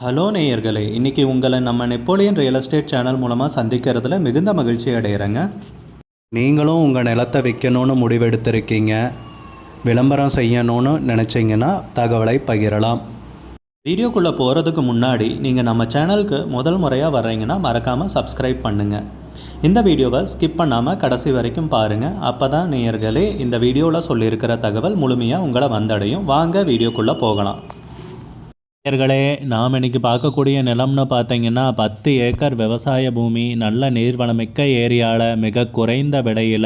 Hello நேயர்களே, இன்றைக்கி உங்களை நம்ம நெப்போலியன் ரியல் எஸ்டேட் சேனல் மூலமாக சந்திக்கிறதுல மிகுந்த மகிழ்ச்சி அடைகிறேங்க. நீங்களும் உங்கள் நிலத்தை விற்கணும்னு முடிவெடுத்திருக்கீங்க, விளம்பரம் செய்யணும்னு நினச்சிங்கன்னா தகவலை பகிரலாம். வீடியோக்குள்ளே போகிறதுக்கு முன்னாடி நீங்கள் நம்ம சேனலுக்கு முதல் முறையாக வர்றீங்கன்னா மறக்காமல் சப்ஸ்கிரைப் பண்ணுங்கள். இந்த வீடியோவை ஸ்கிப் பண்ணாமல் கடைசி வரைக்கும் பாருங்கள். அப்போ தான் நேயர்களே இந்த வீடியோவில் சொல்லியிருக்கிற தகவல் முழுமையாக உங்களை வந்தடையும். வாங்க வீடியோக்குள்ளே போகலாம். நேயர்களே, நாம் இன்றைக்கி பார்க்கக்கூடிய நிலம்னு பார்த்தீங்கன்னா 10 ஏக்கர் விவசாய பூமி, நல்ல நீர்வளமிக்க ஏரியாவில் மிக குறைந்த விலையில்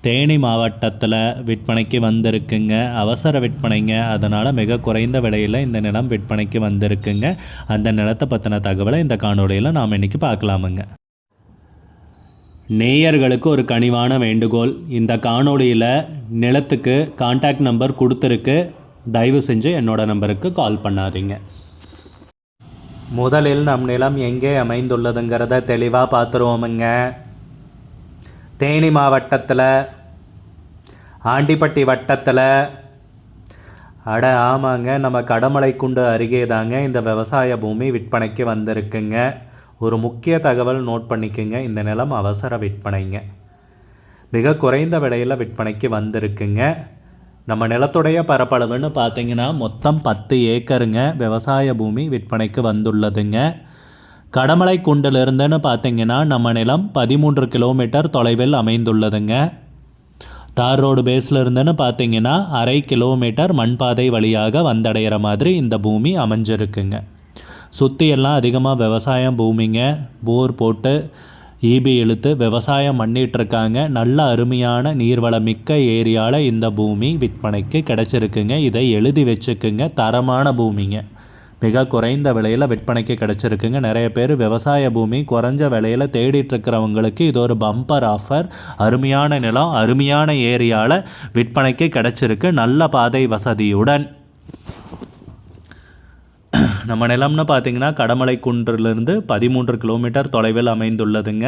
தேனி மாவட்டத்தில் விற்பனைக்கு வந்திருக்குங்க. அவசர விற்பனைங்க, அதனால் மிக குறைந்த விலையில் இந்த நிலம் விற்பனைக்கு வந்திருக்குங்க. அந்த நிலத்தை பற்றின தகவலை இந்த காணொலியில் நாம் இன்றைக்கி பார்க்கலாமுங்க. நேயர்களுக்கு ஒரு கனிவான வேண்டுகோள், இந்த காணொலியில் நிலத்துக்கு கான்டாக்ட் நம்பர் கொடுத்துருக்கு, தயவு செஞ்சு என்னோட நம்பருக்கு கால் பண்ணாதீங்க. முதலில் நம் நிலம் எங்கே அமைந்துள்ளதுங்கிறத தெளிவாக பார்த்துருவோமுங்க. தேனி மாவட்டத்தில் ஆண்டிப்பட்டி வட்டத்தில், ஆமாங்க, நம்ம கடமலைக்குண்டு அருகே தாங்க இந்த விவசாய பூமி விற்பனைக்கு வந்திருக்குங்க. ஒரு முக்கிய தகவல் நோட் பண்ணிக்கோங்க, இந்த நிலம் அவசர விற்பனைங்க. மிக குறைந்த விலையில் விற்பனைக்கு வந்திருக்குங்க. நம்ம நிலத்துடைய பரப்பளவுன்னு பார்த்தீங்கன்னா மொத்தம் 10 ஏக்கருங்க விவசாய பூமி விற்பனைக்கு வந்துள்ளதுங்க. கடமலை குண்டிலிருந்துன்னு பார்த்தீங்கன்னா நம்ம நிலம் 13 கிலோமீட்டர் தொலைவில் அமைந்துள்ளதுங்க. தார் ரோடு பேஸில் இருந்துன்னு பார்த்தீங்கன்னா 1/2 கிலோமீட்டர் மண்பாதை வழியாக வந்தடைகிற மாதிரி இந்த பூமி அமைஞ்சிருக்குங்க. சுற்றி எல்லாம் அதிகமாக விவசாயம் பூமிங்க. போர் போட்டு ஈபி இழுத்து விவசாயம் பண்ணிகிட்ருக்காங்க. நல்ல அருமையான நீர்வளமிக்க ஏரியாவில் இந்த பூமி விற்பனைக்கு கிடச்சிருக்குங்க. இதை எழுதி வச்சுக்குங்க, தரமான பூமிங்க. மிக குறைந்த விலையில் விற்பனைக்கு கிடச்சிருக்குங்க. நிறைய பேர் விவசாய பூமி குறைஞ்ச விலையில் தேடிட்டுருக்கிறவங்களுக்கு இது ஒரு பம்பர் ஆஃபர். அருமையான நிலம், அருமையான ஏரியாவில் விற்பனைக்கு கிடச்சிருக்கு, நல்ல பாதை வசதியுடன். நம்ம நிலம்னு பார்த்திங்கன்னா கடமலை குன்றிலிருந்து 13 கிலோமீட்டர் தொலைவில் அமைந்துள்ளதுங்க.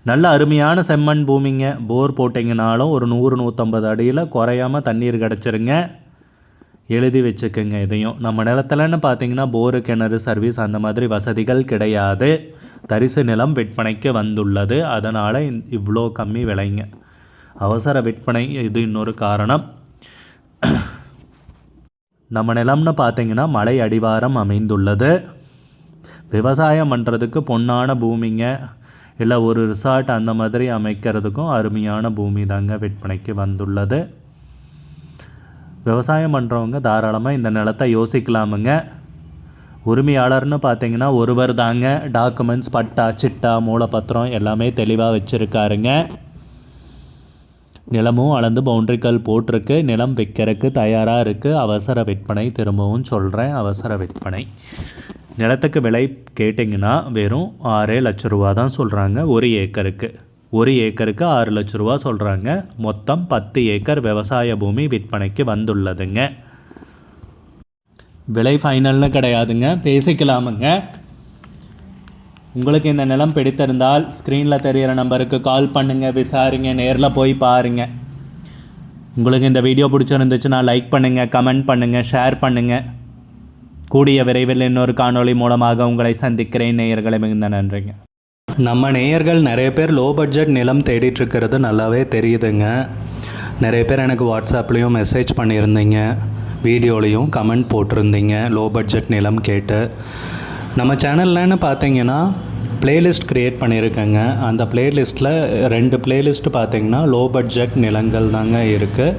நல்ல அருமையான செம்மண் பூமிங்க. போர் போட்டிங்கனாலும் ஒரு 100-150 அடியில் குறையாமல் தண்ணீர் கிடச்சிருங்க. எழுதி வச்சுக்கோங்க இதையும். நம்ம நிலத்தில்னு பார்த்திங்கன்னா போரு, கிணறு சர்வீஸ் அந்த மாதிரி வசதிகள் கிடையாது. தரிசு நிலம் விற்பனைக்கு வந்துள்ளது, அதனால் இவ்வளோ கம்மி விலைங்க. அவசர விற்பனை இது இன்னொரு காரணம். நம்ம நிலம்னு பார்த்திங்கன்னா மலை அடிவாரம் அமைந்துள்ளது. விவசாயம் பண்ணுறதுக்கு பொன்னான பூமிங்க. இல்லை ஒரு ரிசார்ட் அந்த மாதிரி அமைக்கிறதுக்கும் அருமையான பூமி தாங்க விற்பனைக்கு வந்துள்ளது. விவசாயம் பண்ணுறவங்க தாராளமாக இந்த நிலத்தை யோசிக்கலாமுங்க. உரிமையாளர்னு பார்த்திங்கன்னா ஒருவர் தாங்க. டாக்குமெண்ட்ஸ், பட்டா, சிட்டா, மூலப்பத்திரம் எல்லாமே தெளிவாக வச்சுருக்காருங்க. நிலமும் அளந்து பவுண்ட்ரிக்கல் போட்டிருக்கு. நிலம் விற்கிறதுக்கு தயாராக இருக்குது. அவசர விற்பனை, திரும்பவும் சொல்கிறேன், அவசர விற்பனை. நிலத்துக்கு விலை கேட்டிங்கன்னா வெறும் 6 லட்ச ரூபா தான் சொல்கிறாங்க ஒரு ஏக்கருக்கு. ஒரு ஏக்கருக்கு 6 லட்ச ரூபா சொல்கிறாங்க. மொத்தம் 10 ஏக்கர் விவசாய பூமி விற்பனைக்கு வந்துள்ளதுங்க. விலை ஃபைனல்னு கிடையாதுங்க, பேசிக்கலாமுங்க. உங்களுக்கு இந்த நிலம் பிடித்திருந்தால் ஸ்க்ரீனில் தெரிகிற நம்பருக்கு கால் பண்ணுங்கள், விசாரிங்க, நேரில் போய் பாருங்கள். உங்களுக்கு இந்த வீடியோ பிடிச்சிருந்துச்சுன்னா லைக் பண்ணுங்கள், கமெண்ட் பண்ணுங்கள், ஷேர் பண்ணுங்கள். கூடிய விரைவில் இன்னொரு காணொளி மூலமாக உங்களை சந்திக்கிறேன். நேயர்களை மிகுந்த நன்றிங்க. நம்ம நேயர்கள் நிறைய பேர் லோ பட்ஜெட் நிலம் தேடிட்டுருக்கிறது நல்லாவே தெரியுதுங்க. நிறைய பேர் எனக்கு வாட்ஸ்அப்லேயும் மெசேஜ் பண்ணியிருந்தீங்க, வீடியோலையும் கமெண்ட் போட்டிருந்தீங்க லோ பட்ஜெட் நிலம் கேட்டு. நம்ம சேனல்லன்னு பார்த்தீங்கன்னா ப்ளேலிஸ்ட் க்ரியேட் பண்ணியிருக்கேங்க. அந்த ப்ளேலிஸ்ட்டில் 2 ப்ளேலிஸ்ட்டு பார்த்தீங்கன்னா லோ பட்ஜெட் நிலங்கள் தாங்க இருக்குது.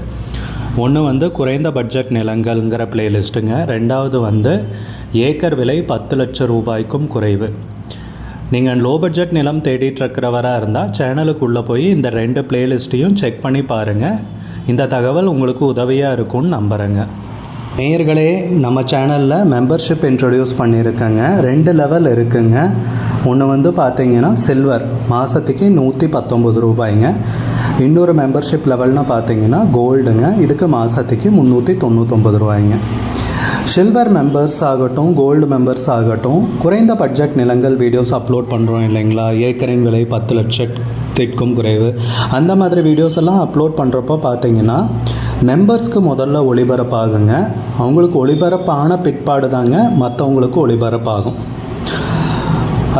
ஒன்று வந்து குறைந்த பட்ஜெட் நிலங்கள்ங்கிற ப்ளேலிஸ்ட்டுங்க. ரெண்டாவது ஏக்கர் விலை 10 லட்சம் ரூபாய்க்கும் குறைவு. நீங்கள் லோ பட்ஜெட் நிலம் தேடிட்டுருக்கிறவராக இருந்தால் சேனலுக்குள்ளே போய் இந்த 2 ப்ளேலிஸ்ட்டையும் செக் பண்ணி பாருங்கள். இந்த தகவல் உங்களுக்கு உதவியாக இருக்கும்னு நம்புகிறேங்க. நேயர்களே, நம்ம சேனலில் மெம்பர்ஷிப் இன்ட்ரடியூஸ் பண்ணியிருக்கேங்க. 2 லெவல் இருக்குங்க. ஒன்று பார்த்தீங்கன்னா சில்வர், மாதத்துக்கு 119 ரூபாய்ங்க. இன்னொரு மெம்பர்ஷிப் லெவல்னு பார்த்தீங்கன்னா கோல்டுங்க. இதுக்கு மாதத்துக்கு 399 ரூபாய்ங்க. சில்வர் மெம்பர்ஸ் ஆகட்டும், கோல்டு மெம்பர்ஸ் ஆகட்டும், குறைந்த பட்ஜெட் நிலங்கள் வீடியோஸ் அப்லோட் பண்ணுறோம் இல்லைங்களா? ஏக்கரின் விலை 10 லட்சத்திற்கும் குறைவு, அந்த மாதிரி வீடியோஸ் எல்லாம் அப்லோட் பண்ணுறப்போ பார்த்தீங்கன்னா மெம்பர்ஸ்க்கு முதல்ல ஒளிபரப்பாகுங்க. அவங்களுக்கு ஒளிபரப்பான பிற்பாடு தாங்க மற்றவங்களுக்கு ஒளிபரப்பாகும்.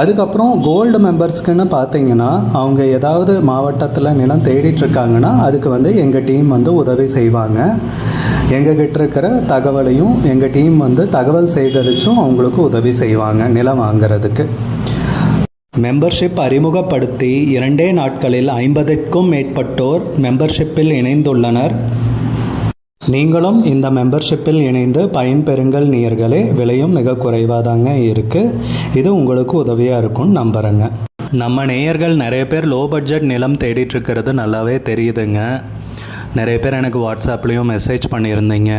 அதுக்கப்புறம் கோல்டு மெம்பர்ஸ்க்குன்னு பார்த்தீங்கன்னா அவங்க ஏதாவது மாவட்டத்தில் நிலம் தேடிட்டுருக்காங்கன்னா அதுக்கு எங்கள் டீம் உதவி செய்வாங்க. எங்ககிட்ட இருக்கிற தகவலையும் எங்கள் டீம் தகவல் சேகரித்தும் அவங்களுக்கு உதவி செய்வாங்க நிலம் வாங்கிறதுக்கு. மெம்பர்ஷிப் அறிமுகப்படுத்தி 2 நாட்களில் 50க்கும் மேற்பட்டோர் மெம்பர்ஷிப்பில் இணைந்துள்ளனர். நீங்களும் இந்த மெம்பர்ஷிப்பில் இணைந்து பயன்பெறுங்கள் நேயர்களே. விலையும் மிக குறைவாக தாங்க இருக்குது. இது உங்களுக்கு உதவியாக இருக்கும்னு நம்புகிறேங்க. நம்ம நேயர்கள் நிறைய பேர் லோ பட்ஜெட் நிலம் தேடிட்டுருக்கிறது நல்லாவே தெரியுதுங்க. நிறைய பேர் எனக்கு வாட்ஸ்அப்லேயும் மெசேஜ் பண்ணியிருந்தீங்க,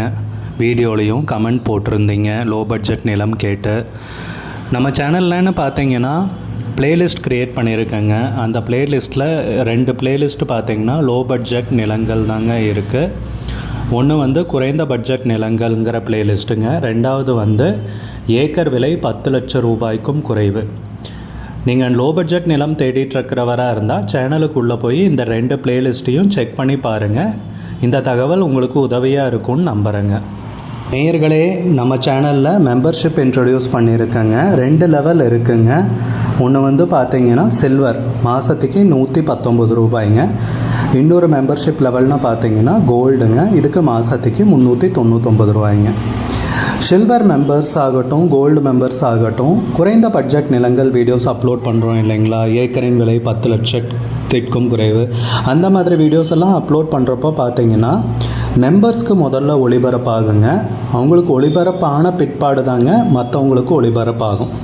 வீடியோலையும் கமெண்ட் போட்டிருந்தீங்க லோ பட்ஜெட் நிலம் கேட்டு. நம்ம சேனல்லன்னு பார்த்தீங்கன்னா ப்ளேலிஸ்ட் க்ரியேட் பண்ணியிருக்கேங்க. அந்த ப்ளேலிஸ்ட்டில் 2 ப்ளேலிஸ்ட் பார்த்தீங்கன்னா லோ பட்ஜெட் நிலங்கள் தாங்க இருக்குது. ஒன்று குறைந்த பட்ஜெட் நிலங்கள்ங்கிற ப்ளேலிஸ்ட்டுங்க. ரெண்டாவது ஏக்கர் விலை 10 லட்சம் ரூபாய்க்கும் குறைவு. நீங்கள் லோ பட்ஜெட் நிலம் தேடிட்டுருக்கிறவராக இருந்தால் சேனலுக்குள்ளே போய் இந்த 2 ப்ளேலிஸ்ட்டையும் செக் பண்ணி பாருங்கள். இந்த தகவல் உங்களுக்கு உதவியாக இருக்கும்னு நம்புகிறேங்க. நேயர்களே, நம்ம சேனலில் மெம்பர்ஷிப் இன்ட்ரடியூஸ் பண்ணியிருக்கேங்க. 2 லெவல் இருக்குங்க. ஒன்று பார்த்தீங்கன்னா சில்வர், மாதத்துக்கு 119 ரூபாய்ங்க. இன்னொரு மெம்பர்ஷிப் லெவல்னால் பார்த்தீங்கன்னா கோல்டுங்க. இதுக்கு மாதத்துக்கு 399 ரூபாய்ங்க. சில்வர் மெம்பர்ஸ் ஆகட்டும், கோல்டு மெம்பர்ஸ் ஆகட்டும், குறைந்த பட்ஜெட் நிலங்கள் வீடியோஸ் அப்லோட் பண்ணுறோம் இல்லைங்களா? ஏக்கரின் விலை 10 லட்சத்திற்கும் குறைவு, அந்த மாதிரி வீடியோஸ் எல்லாம் அப்லோட் பண்ணுறப்போ பார்த்தீங்கன்னா மெம்பர்ஸ்க்கு முதல்ல ஒளிபரப்பாகுங்க. அவங்களுக்கு ஒளிபரப்பான பிற்பாடு தாங்க மற்றவங்களுக்கு ஒளிபரப்பாகும்.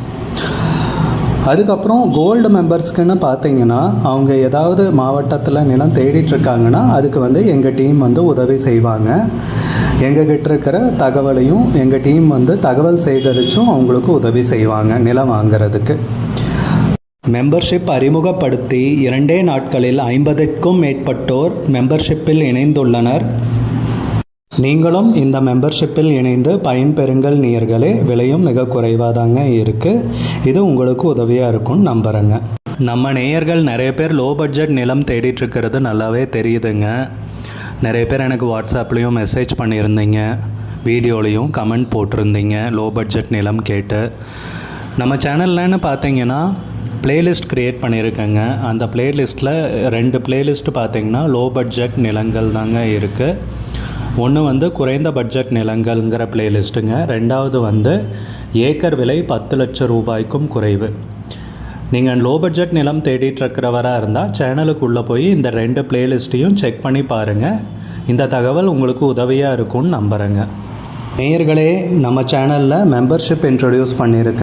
அதுக்கப்புறம் கோல்டு மெம்பர்ஸ்க்குன்னு பார்த்தீங்கன்னா அவங்க ஏதாவது மாவட்டத்தில் நிலம் தேடிட்டுருக்காங்கன்னா அதுக்கு எங்கள் டீம் உதவி செய்வாங்க. எங்ககிட்ட இருக்கிற தகவலையும் எங்கள் டீம் தகவல் சேகரித்தும் அவங்களுக்கு உதவி செய்வாங்க நிலம் வாங்கிறதுக்கு. மெம்பர்ஷிப் அறிமுகப்படுத்தி 2 நாட்களில் 50க்கும் மேற்பட்டோர் மெம்பர்ஷிப்பில் இணைந்துள்ளனர். நீங்களும் இந்த மெம்பர்ஷிப்பில் இணைந்து பயன்பெறுங்கள் நேயர்களே. விலையும் மிக குறைவாக தாங்க இருக்குது. இது உங்களுக்கு உதவியாக இருக்கும்னு நம்புகிறேங்க. நம்ம நேயர்கள் நிறைய பேர் லோ பட்ஜெட் நிலம் தேடிட்டுருக்கிறது நல்லாவே தெரியுதுங்க. நிறைய பேர் எனக்கு வாட்ஸ்அப்லேயும் மெசேஜ் பண்ணியிருந்தீங்க, வீடியோலையும் கமெண்ட் போட்டிருந்தீங்க லோ பட்ஜெட் நிலம் கேட்டு. நம்ம சேனல்லன்னு பார்த்தீங்கன்னா ப்ளேலிஸ்ட் க்ரியேட் பண்ணியிருக்கேங்க. அந்த ப்ளேலிஸ்ட்டில் 2 ப்ளேலிஸ்ட் பார்த்தீங்கன்னா லோ பட்ஜெட் நிலங்கள் தாங்க இருக்குது. ஒன்று குறைந்த பட்ஜெட் நிலங்கள்ங்கிற ப்ளேலிஸ்ட்டுங்க. ரெண்டாவது ஏக்கர் விலை 10 லட்சம் ரூபாய்க்கும் குறைவு. நீங்கள் லோ பட்ஜெட் நிலம் தேடிட்டுருக்கிறவராக இருந்தால் சேனலுக்குள்ளே போய் இந்த 2 ப்ளேலிஸ்ட்டையும் செக் பண்ணி பாருங்கள். இந்த தகவல் உங்களுக்கு உதவியாக இருக்கும்னு நம்புகிறேங்க. நேயர்களே, நம்ம சேனலில் மெம்பர்ஷிப் இன்ட்ரடியூஸ் பண்ணியிருக்கேன்.